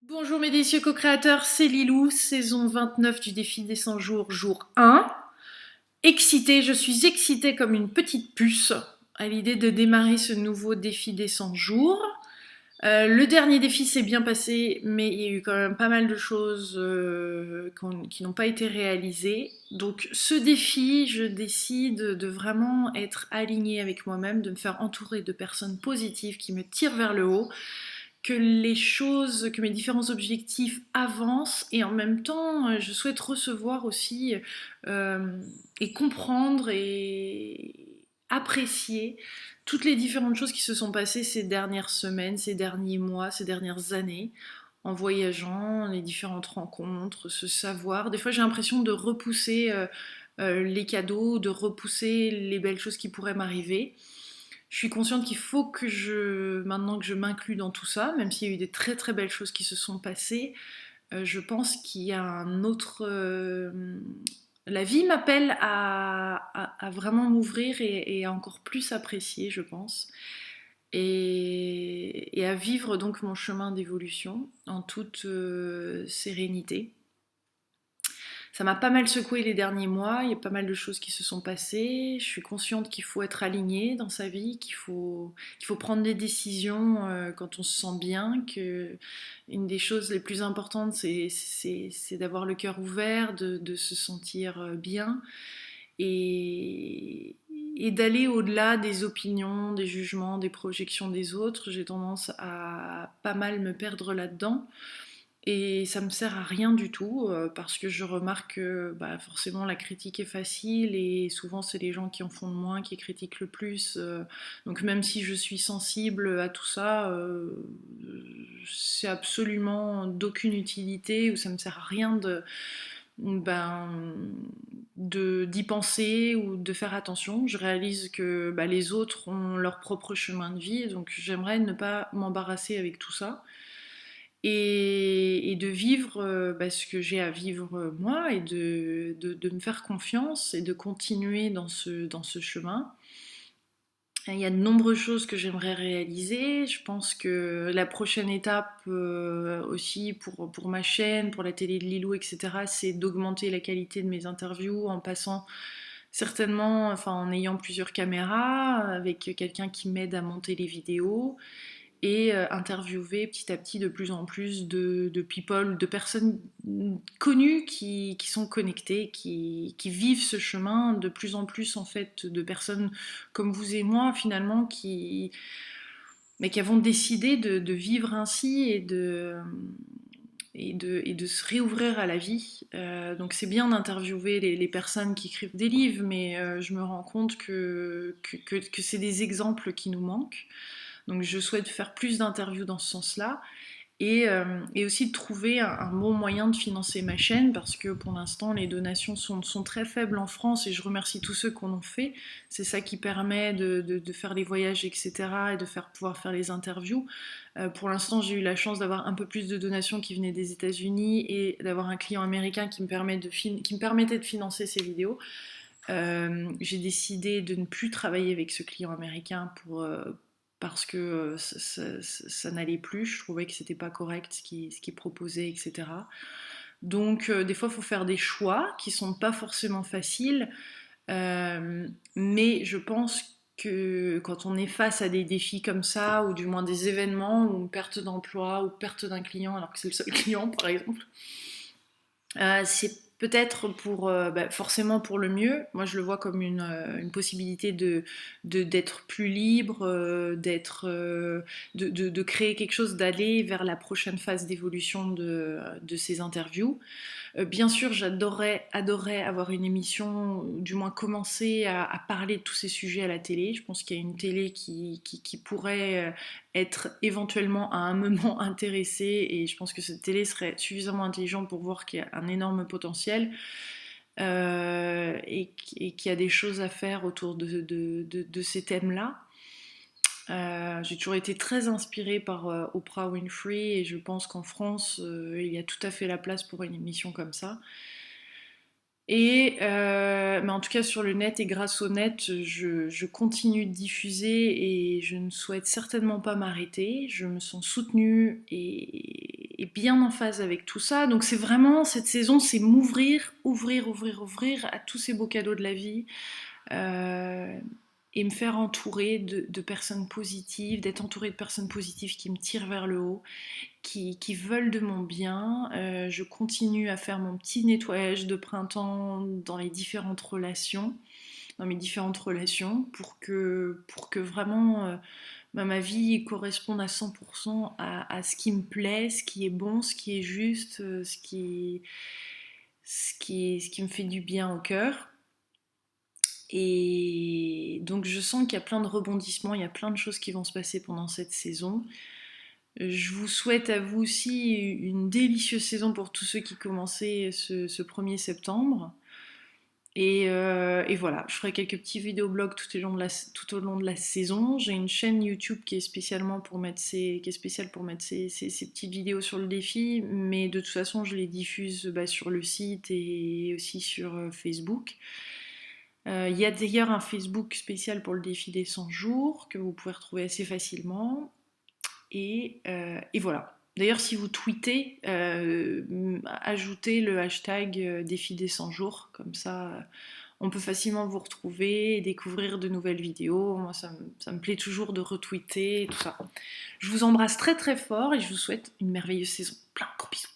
Bonjour mes délicieux co-créateurs, c'est Lilou, saison 29 du défi des 100 jours, jour 1. Excitée, je suis excitée comme une petite puce à l'idée de démarrer ce nouveau défi des 100 jours. Le dernier défi s'est bien passé, mais il y a eu quand même pas mal de choses qui n'ont pas été réalisées. Donc ce défi, je décide de vraiment être alignée avec moi-même, de me faire entourer de personnes positives qui me tirent vers le haut, que les choses, que mes différents objectifs avancent, et en même temps je souhaite recevoir aussi et comprendre et apprécier toutes les différentes choses qui se sont passées ces dernières semaines, ces derniers mois, ces dernières années, en voyageant, les différentes rencontres, ce savoir. Des fois j'ai l'impression de repousser les cadeaux, de repousser les belles choses qui pourraient m'arriver. Je suis consciente qu'il faut que maintenant que je m'inclus dans tout ça, même s'il y a eu des très très belles choses qui se sont passées, je pense qu'il y a un autre. La vie m'appelle à vraiment m'ouvrir et à encore plus apprécier, je pense, et à vivre donc mon chemin d'évolution en toute sérénité. Ça m'a pas mal secoué les derniers mois, il y a pas mal de choses qui se sont passées. Je suis consciente qu'il faut être aligné dans sa vie, qu'il faut prendre des décisions quand on se sent bien, que une des choses les plus importantes, c'est d'avoir le cœur ouvert, de se sentir bien et, et d'aller au-delà des opinions, des jugements, des projections des autres. J'ai tendance à pas mal me perdre là-dedans. Et ça me sert à rien du tout parce que je remarque que forcément la critique est facile et souvent c'est les gens qui en font le moins qui critiquent le plus. Donc même si je suis sensible à tout ça, c'est absolument d'aucune utilité ou ça me sert à rien ben, d'y penser ou de faire attention. Je réalise que les autres ont leur propre chemin de vie, donc j'aimerais ne pas m'embarrasser avec tout ça et de vivre ce que j'ai à vivre moi et de me faire confiance et de continuer dans ce chemin. Il y a de nombreuses choses que j'aimerais réaliser. Je pense que la prochaine étape aussi pour ma chaîne, pour la télé de Lilou, etc., c'est d'augmenter la qualité de mes interviews en passant certainement, enfin en ayant plusieurs caméras, avec quelqu'un qui m'aide à monter les vidéos et interviewer petit à petit de plus en plus de people, de personnes connues qui sont connectées, qui vivent ce chemin, de plus en plus en fait de personnes comme vous et moi finalement qui avons décidé de vivre ainsi et de se réouvrir à la vie. Donc c'est bien d'interviewer les personnes qui écrivent des livres, mais je me rends compte que c'est des exemples qui nous manquent. Donc je souhaite faire plus d'interviews dans ce sens-là et aussi de trouver un bon moyen de financer ma chaîne parce que pour l'instant les donations sont très faibles en France et je remercie tous ceux qui en ont fait. C'est ça qui permet de faire les voyages, etc. et de pouvoir faire les interviews. Pour l'instant j'ai eu la chance d'avoir un peu plus de donations qui venaient des États-Unis et d'avoir un client américain qui me permettait de financer ces vidéos. J'ai décidé de ne plus travailler avec ce client américain parce que ça n'allait plus, je trouvais que c'était pas correct ce qu'il proposait, etc. Donc des fois il faut faire des choix qui sont pas forcément faciles, mais je pense que quand on est face à des défis comme ça, ou du moins des événements, ou une perte d'emploi, ou perte d'un client alors que c'est le seul client par exemple, c'est peut-être forcément pour le mieux. Moi, je le vois comme une possibilité d'être plus libre, de créer quelque chose, d'aller vers la prochaine phase d'évolution de ces interviews. Bien sûr, adorerais avoir une émission, ou du moins commencer à parler de tous ces sujets à la télé. Je pense qu'il y a une télé qui pourrait être éventuellement à un moment intéressée et je pense que cette télé serait suffisamment intelligente pour voir qu'il y a un énorme potentiel et qu'il y a des choses à faire autour de ces thèmes-là. J'ai toujours été très inspirée par Oprah Winfrey et je pense qu'en France, il y a tout à fait la place pour une émission comme ça. Mais en tout cas sur le net et grâce au net, je continue de diffuser et je ne souhaite certainement pas m'arrêter. Je me sens soutenue et bien en phase avec tout ça. Donc c'est vraiment, cette saison, c'est m'ouvrir, ouvrir à tous ces beaux cadeaux de la vie. Euh, et me faire entourer de personnes positives, d'être entourée de personnes positives qui me tirent vers le haut, qui veulent de mon bien. Je continue à faire mon petit nettoyage de printemps dans les différentes relations, dans mes différentes relations, pour que vraiment ma vie corresponde à 100% à ce qui me plaît, ce qui est bon, ce qui est juste, ce qui me fait du bien au cœur. Et donc je sens qu'il y a plein de rebondissements, il y a plein de choses qui vont se passer pendant cette saison. Je vous souhaite à vous aussi une délicieuse saison pour tous ceux qui commençaient ce 1er septembre. Et voilà, je ferai quelques petits vidéoblogs tout au long de la saison. J'ai une chaîne YouTube qui est spécialement pour mettre qui est spéciale pour mettre ces petites vidéos sur le défi, mais de toute façon je les diffuse sur le site et aussi sur Facebook. Il y a d'ailleurs un Facebook spécial pour le défi des 100 jours que vous pouvez retrouver assez facilement. Et voilà. D'ailleurs, si vous tweetez, ajoutez le hashtag défi des 100 jours, comme ça on peut facilement vous retrouver et découvrir de nouvelles vidéos. Moi, ça me plaît toujours de retweeter et tout ça. Je vous embrasse très très fort et je vous souhaite une merveilleuse saison. Plein de gros bisous.